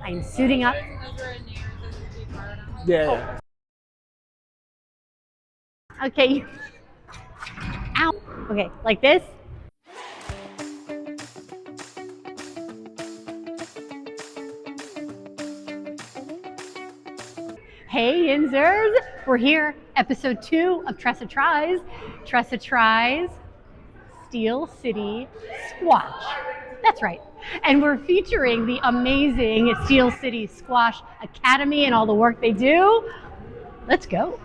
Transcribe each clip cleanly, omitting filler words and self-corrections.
I'm suiting up. Yeah. Okay. Ow. Okay, like this. Hey, Yinzers. We're here, episode 2 of Tressa Tries. Tressa Tries, Steel City Squash. That's right. And we're featuring the amazing Steel City Squash Academy and all the work they do. Let's go.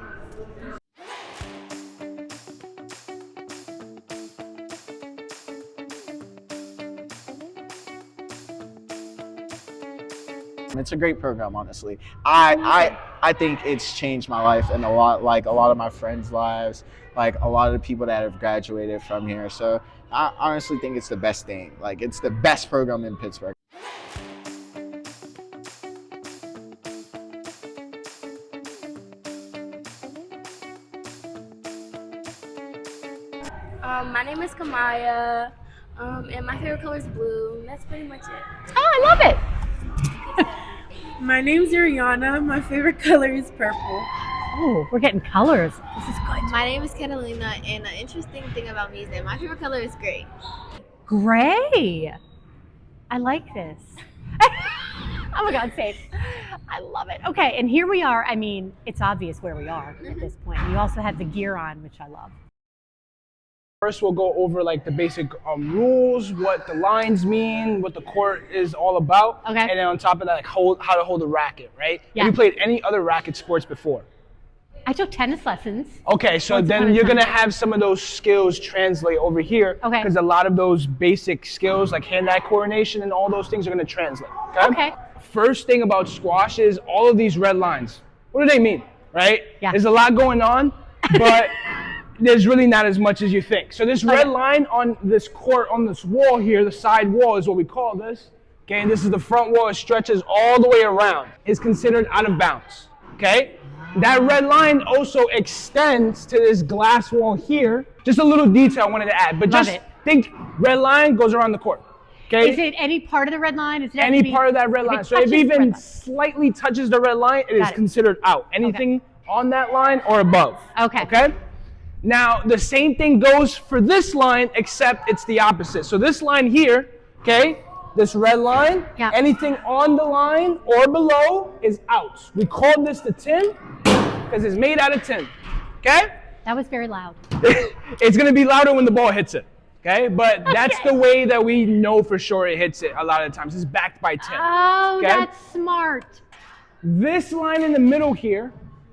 It's a great program, honestly. I think it's changed my life and a lot of my friends' lives, like a lot of the people that have graduated from here. So I honestly think it's the best thing. Like, it's the best program in Pittsburgh. My name is Kamaya, and my favorite color is blue. And that's pretty much it. Oh, I love it. My name's Ariana. My favorite color is purple. Oh, we're getting colors. This is good. My name is Catalina, and an interesting thing about me is that my favorite color is gray. Gray. I like this. Oh my God, safe. I love it. Okay, and here we are. I mean, it's obvious where we are at this point. You also have the gear on, which I love. First, we'll go over like the basic rules, what the lines mean, what the court is all about, Okay. and then on top of that, like how to hold a racket, right? Yeah. Have you played any other racket sports before? I took tennis lessons. Okay, so Once upon then a you're time. gonna have some of those skills translate over here, Okay. because a lot of those basic skills, like hand-eye coordination and all those things, are gonna translate. Okay. First thing about squash is all of these red lines. What do they mean, right? Yeah. There's a lot going on, but there's really not as much as you think. So this red Okay. line on this court, on this wall here, the side wall is what we call this. Okay, and this is the front wall. It stretches all the way around. Is considered out of bounds. Okay? That red line also extends to this glass wall here. Just a little detail I wanted to add, but Love just it. think red line goes around the court. Okay? Is it any part of the red line? Is it have to Any be- part of that red if it line. So if touches the red even line. slightly touches the red line, it is Got it. considered out. Anything on that line or above. Okay. Okay? Now, the same thing goes for this line, except it's the opposite. So this line here, okay, this red line, Yeah. anything on the line or below is out. We called this the tin because it's made out of tin. Okay? That was very loud. It's going to be louder when the ball hits it. Okay? But that's the way that we know for sure it hits it a lot of times. It's backed by tin. Oh, Okay? that's smart. This line in the middle here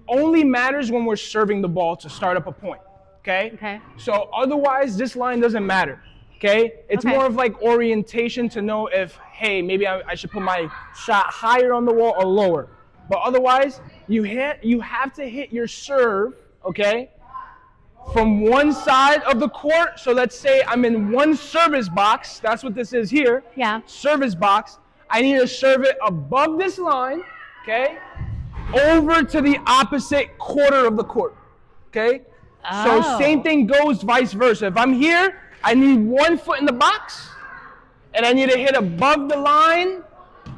only matters when we're serving the ball to start up a point. Okay? Okay. So otherwise, this line doesn't matter. Okay? It's Okay. more of like orientation to know if, hey, maybe I should put my shot higher on the wall or lower. But otherwise, you have to hit your serve, okay, from one side of the court. So let's say I'm in one service box. That's what this is here. Yeah. Service box. I need to serve it above this line, okay, over to the opposite quarter of the court, okay? Oh. So same thing goes vice versa. If I'm here, I need 1 foot in the box, and I need to hit above the line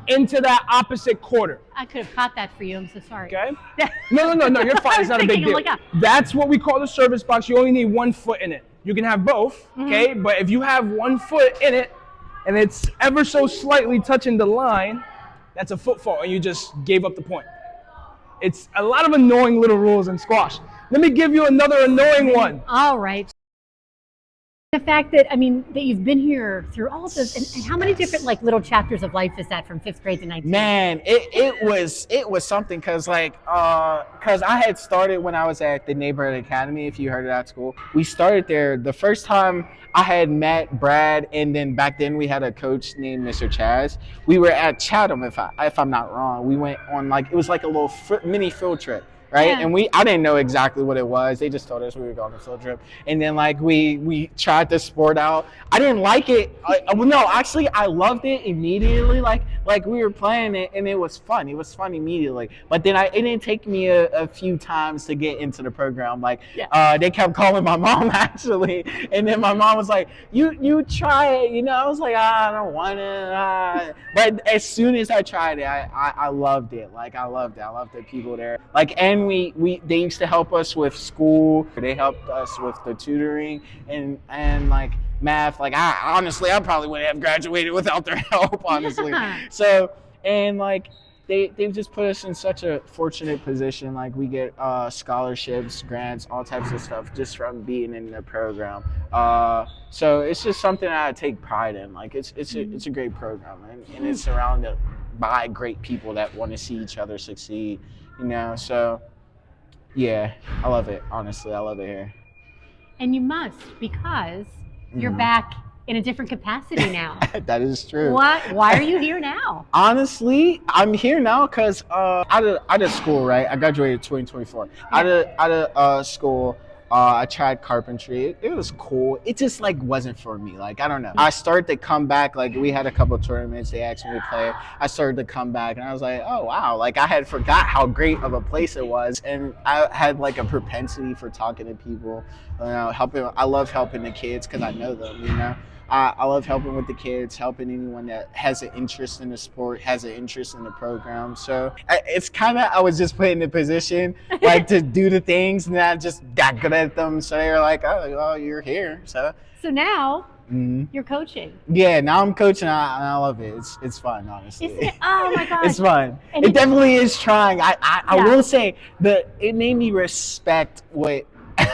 into that opposite quarter, I could have caught that for you. I'm so sorry. okay? No, you're I fine. was It's not a big thinking, deal. like, That's what we call the service box. You only need 1 foot in it. You can have both, Mm-hmm. okay? But if you have 1 foot in it, and it's ever so slightly touching the line, that's a foot fault, and you just gave up the point. It's a lot of annoying little rules in squash. Let me give you another annoying one. All right. The fact that, I mean, that you've been here through all of this, and how many different like little chapters of life is that from 5th grade to 19th? Man, it was something because I had started when I was at the neighborhood academy. If you heard of that school, we started there. The first time I had met Brad, and then back then we had a coach named Mr. Chaz. We were at Chatham, if I'm not wrong. We went on it was like a little mini field trip. Right, Yeah. and I didn't know exactly what it was. They just told us we were going on a field trip, and then we tried the sport out. I didn't like it. Well, no, actually, I loved it immediately. like we were playing it and it was fun. It was fun immediately. But then it didn't take me a few times to get into the program. Like they kept calling my mom actually, and then my mom was like, "You try it," you know. I was like, I don't want it. But as soon as I tried it, I loved it. Like I loved it. I loved the people there. Like, and they used to help us with school. They helped us with the tutoring and like math. Like I probably wouldn't have graduated without their help, honestly. So, and like they've just put us in such a fortunate position. Like we get scholarships, grants, all types of stuff just from being in the program. So it's just something that I take pride in. Like it's a great program, and it's surrounded by great people that want to see each other succeed. You know, so yeah, I love it. Honestly, I love it here. And you must, because you're back in a different capacity now. That is true. Why are you here now? Honestly, I'm here now because out of school, right? I graduated 2024. Out of school, I tried carpentry. It was cool. It just like wasn't for me. Like I don't know. I started to come back. Like we had a couple of tournaments. They asked me to play. I started to come back, and I was like, oh wow! Like I had forgot how great of a place it was, and I had like a propensity for talking to people. You know, helping. I love helping the kids because I know them. You know. I love helping with the kids, helping anyone that has an interest in the sport, has an interest in the program. So it's kind of, I was just put in the position like to do the things, and I just got good at them. So they were like, oh, well, you're here. So now you're coaching. Yeah, now I'm coaching, and I love it. It's fun, honestly. Isn't it? Oh my gosh. It's fun. And it definitely is trying. I will say that it made me respect what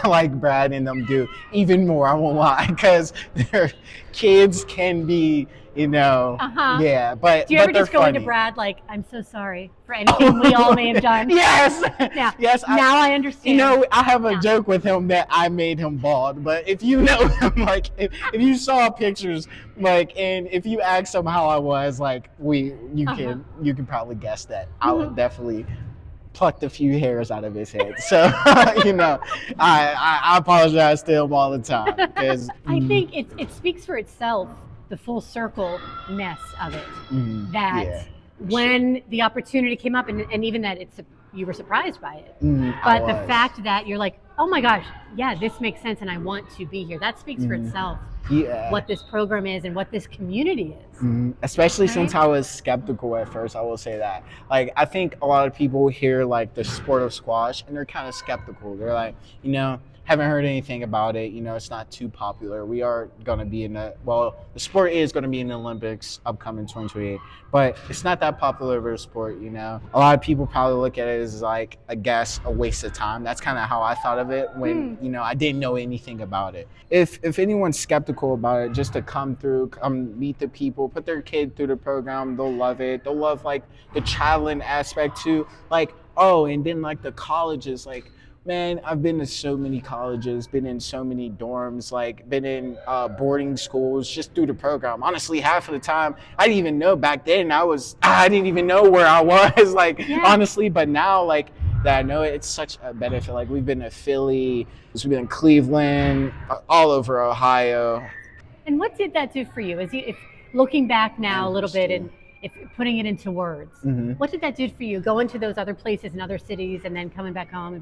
like Brad and them do even more. I won't lie, because their kids can be, you know, yeah. But do you ever just go funny. into Brad like, I'm so sorry for anything we all may have done? Yes. Yeah. Yes. Now I understand. You know, I have a joke with him that I made him bald. But if you know him, like, if you saw pictures, like, and if you asked him how I was, like, you can probably guess that I would definitely plucked a few hairs out of his head. So, you know, I apologize to him all the time. Because I think it speaks for itself, the full circle-ness of it. That when the opportunity came up, and even that you were surprised by it. But the fact that you're like, oh my gosh, yeah, this makes sense and I want to be here. That speaks for itself. Yeah. What this program is and what this community is. Especially since I was skeptical at first, I will say that. Like, I think a lot of people hear like the sport of squash and they're kind of skeptical. They're like, you know, haven't heard anything about it. You know, it's not too popular. We are going to be the sport is going to be in the Olympics upcoming 2028, but it's not that popular of a sport, you know. A lot of people probably look at it as like, I guess, a waste of time. That's kind of how I thought of it when, you know, I didn't know anything about it. If anyone's skeptical about it, just to come meet the people, put their kid through the program, they'll love it. They'll love like the traveling aspect too. Like, and then like the colleges, like, man, I've been to so many colleges, been in so many dorms, like been in boarding schools just through the program. Honestly, half of the time, I didn't even know back then I didn't even know where I was, like, honestly, but now, like, that I know it's such a benefit. Like, we've been to Philly, we've been in Cleveland, all over Ohio. And what did that do for you? If looking back now a little bit and if putting it into words, what did that do for you? Going to those other places and other cities and then coming back home?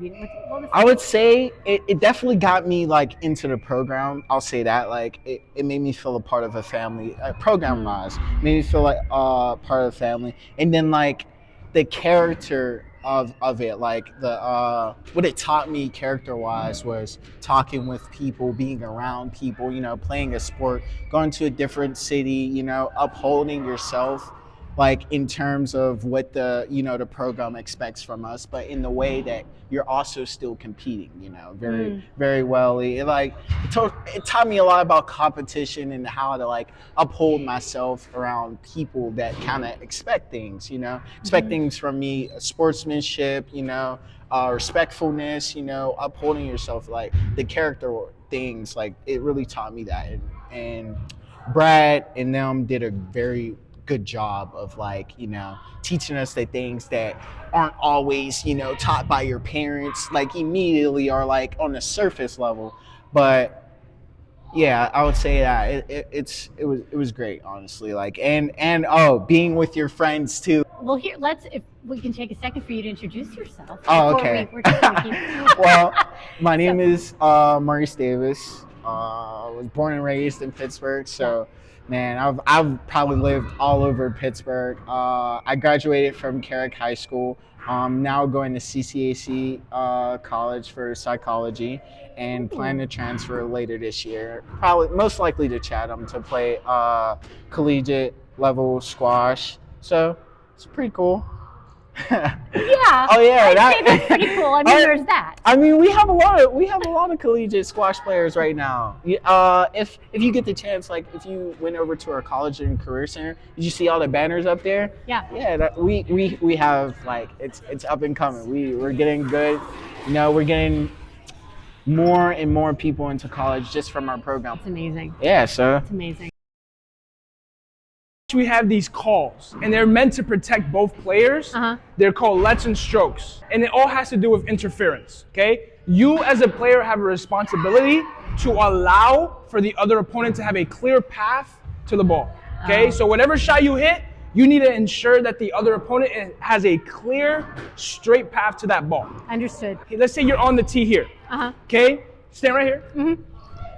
I would say it definitely got me like into the program. I'll say that. Like it made me feel a part of a family. Program-wise, made me feel like part of the family. And then like the character of it, like the what it taught me character-wise was talking with people, being around people, you know, playing a sport, going to a different city, you know, upholding yourself, like in terms of what the program expects from us, but in the way that you're also still competing, you know, very well. It taught me a lot about competition and how to like uphold myself around people that kind of expect things, you know, things from me, sportsmanship, you know, respectfulness, you know, upholding yourself, like the character things, like it really taught me that. And Brad and them did a very good job of like, you know, teaching us the things that aren't always, you know, taught by your parents, like immediately or like on the surface level, but Yeah, I would say that it was great, honestly. Like and oh, being with your friends too. Well, here, if we can take a second for you to introduce yourself. Oh, before okay. we're just gonna keep... Well, my name is Maurice Davis. Was born and raised in Pittsburgh, so man, I've probably lived all over Pittsburgh. I graduated from Carrick High School. Now going to CCAC college for psychology, and plan to transfer later this year. Probably most likely to Chatham to play collegiate level squash. So it's pretty cool. Yeah. Oh yeah, I'd say that's pretty cool. I mean, there's that. I mean, we have a lot of collegiate squash players right now. If you get the chance, like if you went over to our college and career center, did you see all the banners up there? Yeah. Yeah, we have, like, it's up and coming. We're getting good. You know, we're getting more and more people into college just from our program. It's amazing. Yeah, so It's amazing. We have these calls, and they're meant to protect both players. They're called lets and strokes, and it all has to do with interference, okay? You as a player have a responsibility to allow for the other opponent to have a clear path to the ball, okay? So whatever shot you hit, you need to ensure that the other opponent has a clear, straight path to that ball. Understood. Okay, let's say you're on the tee here, okay? Stand right here.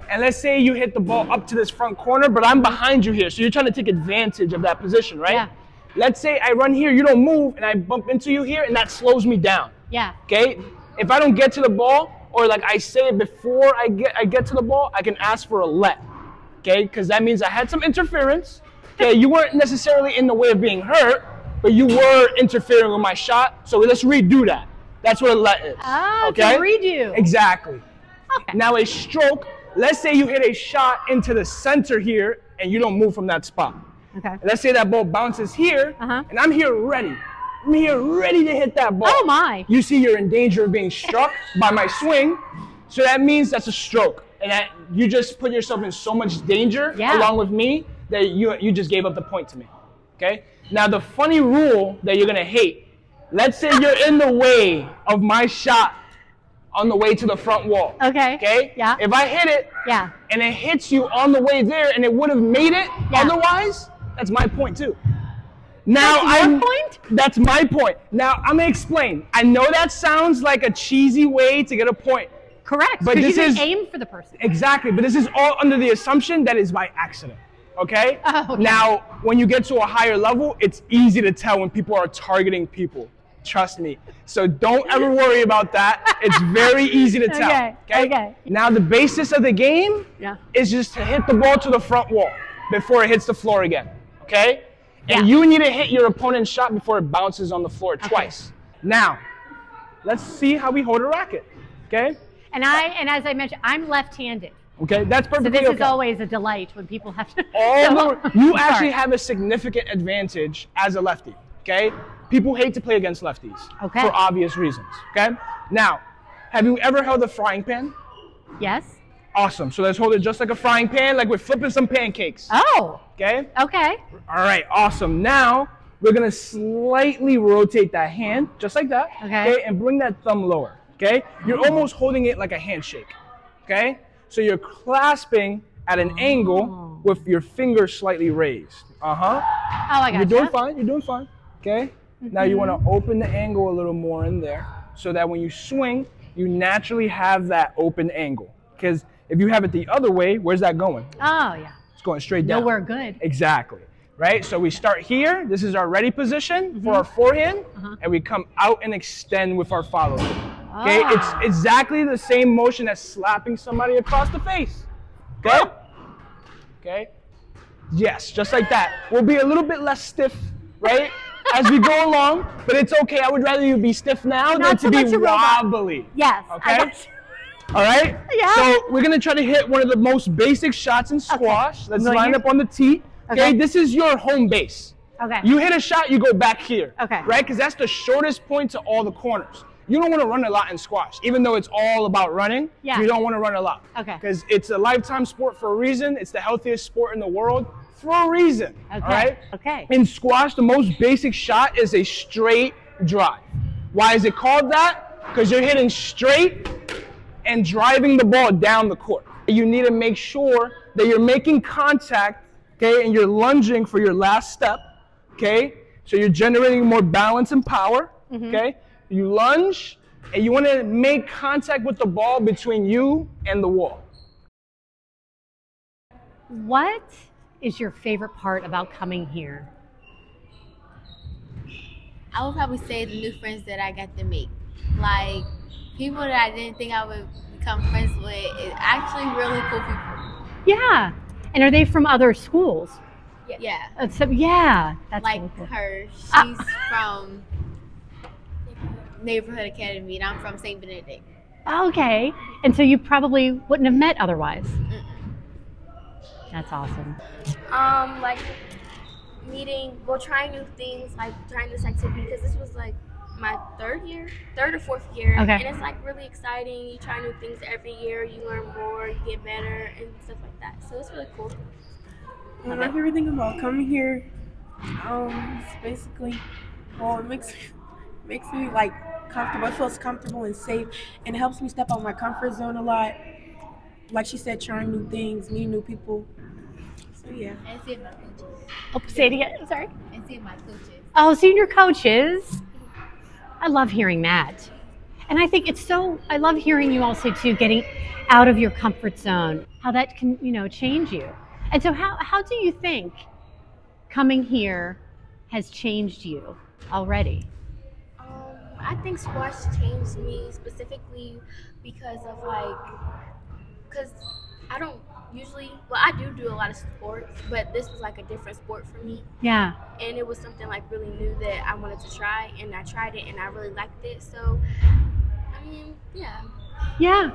And let's say you hit the ball up to this front corner, but I'm behind you here. So you're trying to take advantage of that position, right? Yeah. Let's say I run here, you don't move, and I bump into you here, and that slows me down. Yeah. Okay? If I don't get to the ball, or like I say it before I get to the ball, I can ask for a let. Okay? Because that means I had some interference. Okay, you weren't necessarily in the way of being hurt, but you were interfering with my shot. So let's redo that. That's what a let is. Oh, okay? it's a redo. Exactly. Okay. Now a stroke, let's say you hit a shot into the center here and you don't move from that spot. Okay. Let's say that ball bounces here and I'm here ready. I'm here ready to hit that ball. Oh my. You see you're in danger of being struck by my swing. So that means that's a stroke. And that you just put yourself in so much danger along with me that you just gave up the point to me. Okay? Now the funny rule that you're gonna hate, let's say you're in the way of my shot on the way to the front wall. Okay. Okay? Yeah. If I hit it and it hits you on the way there and it would have made it otherwise, that's my point too. Now That's your point? That's my point. Now I'm gonna explain. I know that sounds like a cheesy way to get a point. Correct. But this you is aim for the person. Exactly, but this is all under the assumption that it's by accident. Okay? Oh, okay. Now, when you get to a higher level, it's easy to tell when people are targeting people. Trust me. So don't ever worry about that. It's very easy to tell. Okay. Now the basis of the game is just to hit the ball to the front wall before it hits the floor again. Okay? And you need to hit your opponent's shot before it bounces on the floor twice. Now, let's see how we hold a racket. Okay? And as I mentioned, I'm left-handed. Okay, that's So perfectly this okay. is always a delight when people have to. You actually have a significant advantage as a lefty. Okay? People hate to play against lefties for obvious reasons. Okay? Now, have you ever held a frying pan? Yes. Awesome. So let's hold it just like a frying pan, like we're flipping some pancakes. Oh. Okay? Okay. All right, awesome. Now, we're going to slightly rotate that hand, just like that. Okay? And bring that thumb lower. Okay? You're almost holding it like a handshake. Okay? So you're clasping at an angle with your fingers slightly raised. Oh, I got You're doing fine. You're doing fine. Okay? Now you want to open the angle a little more in there so that when you swing, you naturally have that open angle. Because if you have it the other way, where's that going? Oh, yeah. It's going straight down. Nowhere good. Exactly. Right? So we start here. This is our ready position for our forehand. And we come out and extend with our follow through. Okay? It's exactly the same motion as slapping somebody across the face. Okay? Okay? Yes, just like that. We'll be a little bit less stiff, right? As we go along, but it's okay. I would rather you be stiff now than to be wobbly. Yes. Okay? All right? Yeah. So we're going to try to hit one of the most basic shots in squash. Let's line up on the tee. Okay? This is your home base. Okay. You hit a shot, you go back here. Okay. Right? Because that's the shortest point to all the corners. You don't want to run a lot in squash. Even though it's all about running, you don't want to run a lot. Okay. Because it's a lifetime sport for a reason. It's the healthiest sport in the world for a reason. Okay. All right? Okay. In squash, the most basic shot is a straight drive. Why is it called that? Because you're hitting straight and driving the ball down the court. You need to make sure that you're making contact, okay, and you're lunging for your last step, okay? So you're generating more balance and power, okay? You lunge, and you want to make contact with the ball between you and the wall. What is your favorite part about coming here? I would probably say the new friends that I got to make. Like, people that I didn't think I would become friends with is actually really cool people. Yeah. And are they from other schools? Yeah. Yeah, that's Like really cool. her, she's from Neighborhood Academy, and I'm from St. Benedict. Okay. And so you probably wouldn't have met otherwise. That's awesome. Like trying new things, like trying this activity, because this was like my third or fourth year. Okay. And it's like really exciting. You try new things every year, you learn more, you get better and stuff like that. So it's really cool. My favorite thing about coming here, is basically, well, it makes me like comfortable. It feels comfortable and safe, and it helps me step out my comfort zone a lot. Like she said, trying new things, meeting new people. So yeah. And seeing my coaches. Oh, say it again. Sorry. And seeing my coaches. Oh, senior coaches. I love hearing that. And I think I love hearing you also too, getting out of your comfort zone, how that can, change you. And so how do you think coming here has changed you already? I think squash changed me specifically because I don't usually, I do a lot of sports, but this was like a different sport for me. Yeah. And it was something like really new that I wanted to try, and I tried it and I really liked it. So, I mean, yeah. Yeah.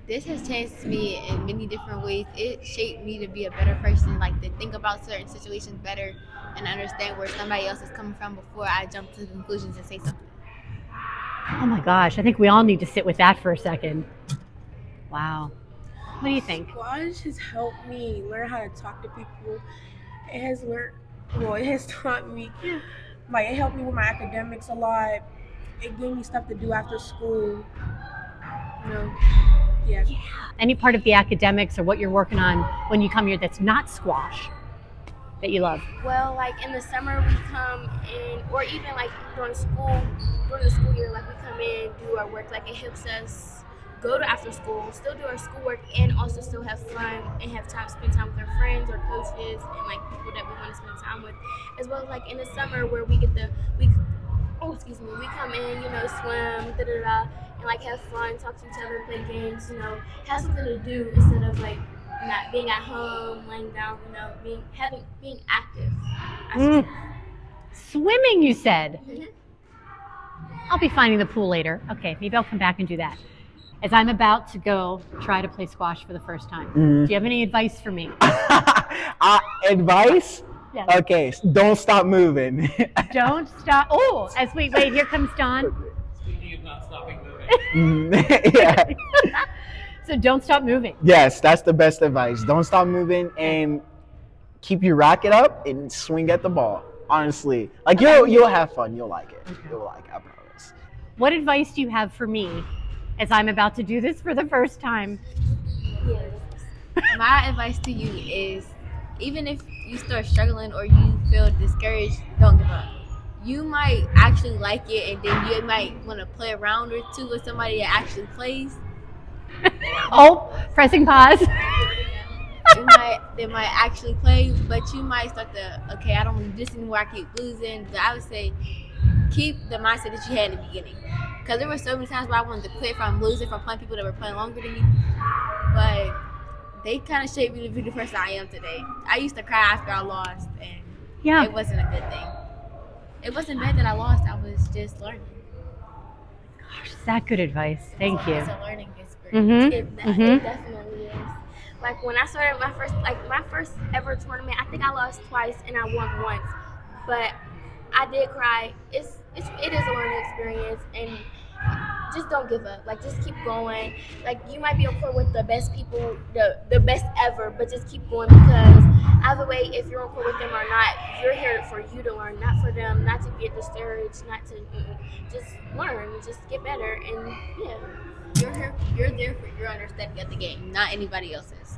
This has changed me in many different ways. It shaped me to be a better person, like to think about certain situations better and understand where somebody else is coming from before I jump to conclusions and say something. Oh my gosh, I think we all need to sit with that for a second. Wow. What do you think? Squash has helped me learn how to talk to people. It has taught me, like, it helped me with my academics a lot. It gave me stuff to do after school. Yeah. Any part of the academics or what you're working on when you come here that's not squash that you love? Well, like in the summer we come in, or even like during the school year, like we come in, do our work. Like it helps us go to after school, still do our schoolwork, and also still have fun and spend time with our friends or coaches and like people that we want to spend time with, as well as like in the summer where we come in, swim, and like have fun, talk to each other, play games, have something to do instead of like not being at home, laying down, being active. Swimming, you said. I'll be finding the pool later. Okay, maybe I'll come back and do that. As I'm about to go try to play squash for the first time, do you have any advice for me? Advice? Yes. Okay, don't stop moving. Don't stop. Oh, wait, here comes Don. Speaking of not stopping moving. Yeah. So don't stop moving. Yes, that's the best advice. Don't stop moving and keep your racket up and swing at the ball. Honestly, like you'll have fun. You'll like it. You'll like it, I promise. What advice do you have for me as I'm about to do this for the first time? My advice to you is, even if you start struggling or you feel discouraged, don't give up. You might actually like it, and then you might want to play a round or two with somebody that actually plays. Oh, pressing pause. They might actually play, but you might start to, okay, I don't want to do this anymore, I keep losing. But I would say keep the mindset that you had in the beginning. Because there were so many times where I wanted to quit from losing, from playing people that were playing longer than me. But they kind of shaped me to be the person I am today. I used to cry after I lost, and it wasn't a good thing. It wasn't bad that I lost, I was just learning. Gosh, is that good advice? Thank you. It's a learning experience. It definitely is. Like when I started my first ever tournament, I think I lost twice and I won once. But I did cry. It is a learning experience, and just don't give up. Like just keep going. Like you might be on court with the best people, the best ever, but just keep going, because either way, if you're on court with them or not, you're here for you to learn, not for them, not to get discouraged, not to just learn, just get better, and yeah. You're there for your understanding of the game, not anybody else's.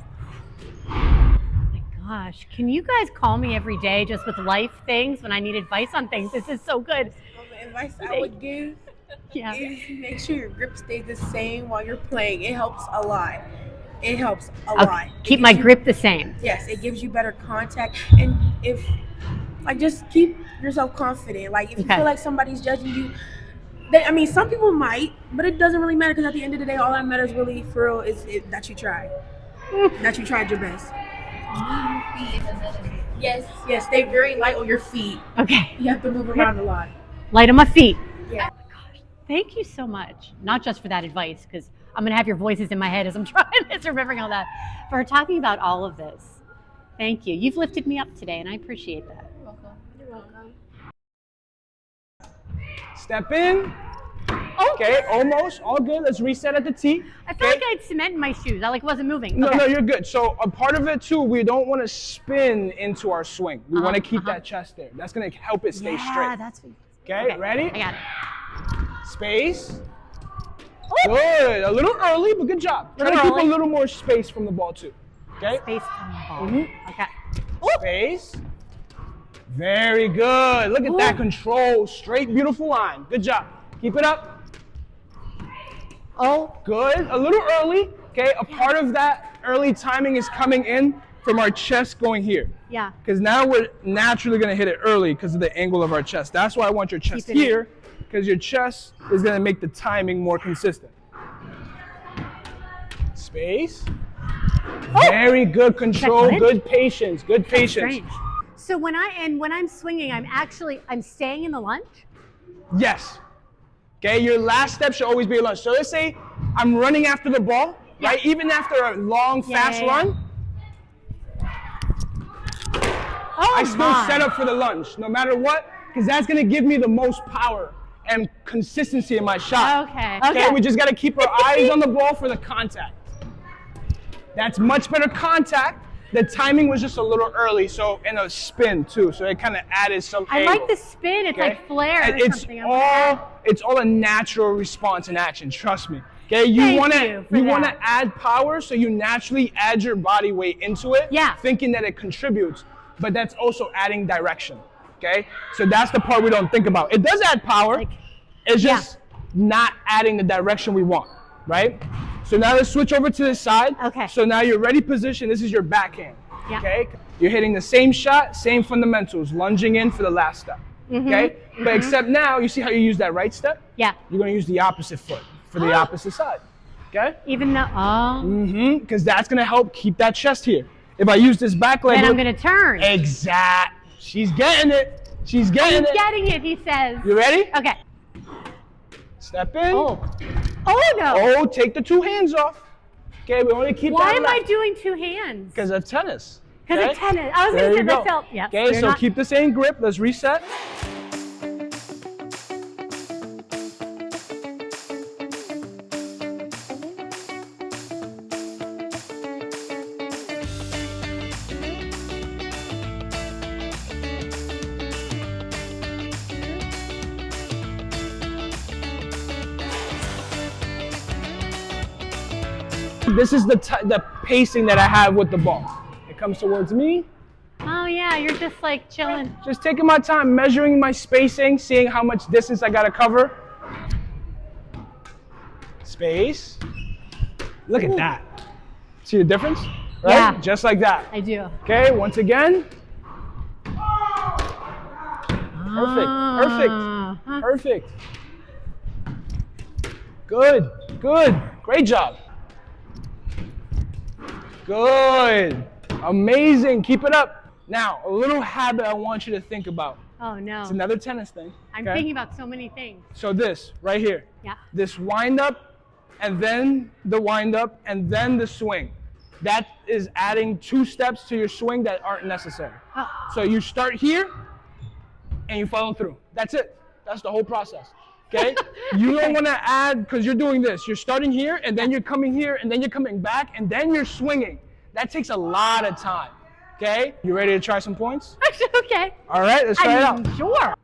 Gosh, can you guys call me every day just with life things when I need advice on things? This is so good. The advice I would give Yeah. is make sure your grip stays the same while you're playing. It helps a lot. It helps a Okay. lot. Keep my grip the same. Yes, it gives you better contact. And if, like, just keep yourself confident. Like, if you Okay. feel like somebody's judging you, some people might, but it doesn't really matter because at the end of the day, all that matters really for real is that you tried. That you tried your best. Yes, stay very light on your feet. Okay. You have to move around a lot. Light on my feet. Yeah. Oh my gosh. Thank you so much. Not just for that advice, because I'm going to have your voices in my head as I'm trying this, remembering all that, for talking about all of this. Thank you. You've lifted me up today, and I appreciate that. You're welcome. Step in. Oh, Okay, almost. All good. Let's reset at the tee. I feel like I had cement in my shoes. I wasn't moving. No, Okay. no, you're good. So a part of it too, we don't want to spin into our swing. We want to keep that chest there. That's going to help it stay Yeah, straight. that's Okay, ready? I got it. Space. Good. A little early, but good job. Try to keep a little more space from the ball too. Okay? Space on the ball. Mhm. Okay. Space. Very good. Look at that control. Straight, beautiful line. Good job. Keep it up. Oh, Good. A little early. Okay. A part of that early timing is coming in from our chest going here. yeah. Because now we're naturally going to hit it early because of the angle of our chest. That's why I want your chest Keep it in. here, because your chest is going to make the timing more consistent. Space. Very good control. good? Good patience. Good patience. Strange. So when I'm swinging, I'm staying in the lunge? Yes. Okay, your last step should always be a lunge. So let's say I'm running after the ball, right? Even after a long, fast run, I still set up for the lunge, no matter what, because that's going to give me the most power and consistency in my shot. Okay. We just got to keep our eyes on the ball for the contact. That's much better contact. The timing was just a little early, so and a spin too, so it kind of added some I angle. like the spin. It's Okay? like flare And or it's something. it's all a natural response in action. Trust me. Okay, you Thank want you for to want to that. add power, so you naturally add your body weight into it, thinking that it contributes, but that's also adding direction. Okay, so that's the part we don't think about. It does add power. It's just not adding the direction we want, right? So now let's switch over to this side. Okay. So now you're ready position. This is your backhand. Yeah. Okay. You're hitting the same shot, same fundamentals, lunging in for the last step. Okay. But except now, you see how you use that right step? Yeah. You're going to use the opposite foot for the opposite side. Okay. Even though, Because that's going to help keep that chest here. If I use this back leg, then I'm going to turn. Exact. She's getting it. She's getting He's it. getting it, he says. You ready? Okay. Step in. Oh, no. Oh, take the two hands off. Okay, we want to keep Why that am I left. doing two hands? Because of tennis. Because of tennis. I was There going to you say go. I felt, yeah. Okay, you're so not- keep the same grip. Let's reset. This is the pacing that I have with the ball. It comes towards me. Oh, yeah, you're just like chilling. Just taking my time, measuring my spacing, seeing how much distance I got to cover. Space. Look at that. See the difference? Right? Yeah. Just like that. I do. Okay, once again. Perfect, Uh-huh. perfect. Good, good. Great job. Good. Amazing. Keep it up. Now, a little habit I want you to think about. Oh, no. It's another tennis thing. I'm okay? thinking about so many things. So this, right here. Yeah. This wind up, and then the wind up, and then the swing. That is adding 2 steps to your swing that aren't necessary. Oh. So you start here, and you follow through. That's it. That's the whole process. Okay? You don't want to add, because you're doing this. You're starting here, and then you're coming here, and then you're coming back, and then you're swinging. That takes a lot of time. Okay? You ready to try some points? Okay. All right, let's try it out. Sure.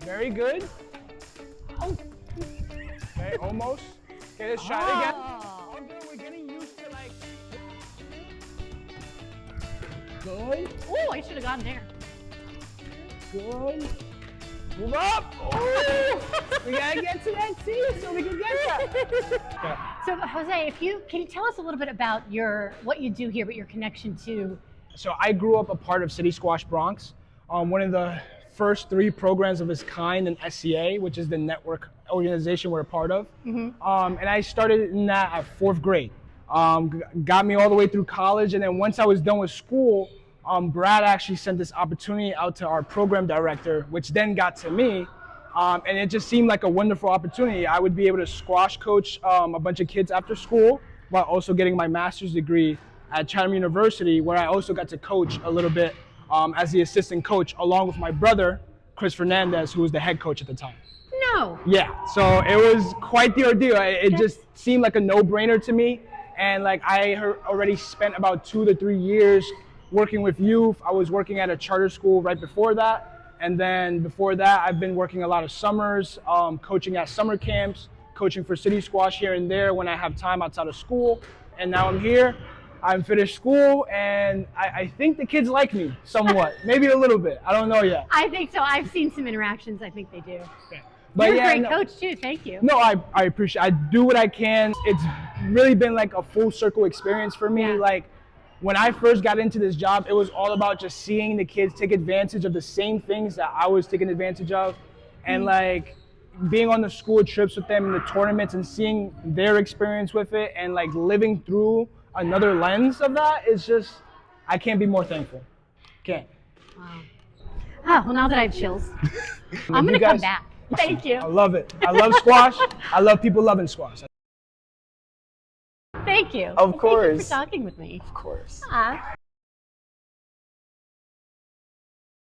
Very good. Oh, Okay, almost. Okay, let's try it again. Oh. All good. We're getting used to like. Good. Oh, I should have gone there. Good. Move up. Oh, we gotta get to that T so we can get that. So Jose, can you tell us a little bit about what you do here, but your connection to? So I grew up a part of City Squash Bronx, one of the first 3 programs of its kind in SCA, which is the network organization we're a part of. And I started in that at 4th grade. Got me all the way through college, and then once I was done with school, Brad actually sent this opportunity out to our program director, which then got to me, and it just seemed like a wonderful opportunity. I would be able to squash coach a bunch of kids after school while also getting my master's degree at Chatham University, where I also got to coach a little bit as the assistant coach, along with my brother, Chris Fernandez, who was the head coach at the time. No. Yeah, so it was quite the ordeal. It just seemed like a no-brainer to me, and like I already spent about 2 to 3 years working with youth. I was working at a charter school right before that. And then before that, I've been working a lot of summers, coaching at summer camps, coaching for City Squash here and there when I have time outside of school. And now I'm here. I'm finished school, and I think the kids like me somewhat, maybe a little bit. I don't know yet. I think so. I've seen some interactions. I think they do. Okay. But You're yeah, a great coach too. Thank you. No, I appreciate. I do what I can. It's really been like a full circle experience for me. Yeah. Like when I first got into this job, it was all about just seeing the kids take advantage of the same things that I was taking advantage of, and like being on the school trips with them in the tournaments and seeing their experience with it, and like living through another lens of that is just, I can't be more thankful. Can't. Wow. Oh, well, now that I have chills, I'm going to come back. Thank you. I love it. I love squash. I love people loving squash. Thank you. Of course. Thank you for talking with me. Of course. Aw.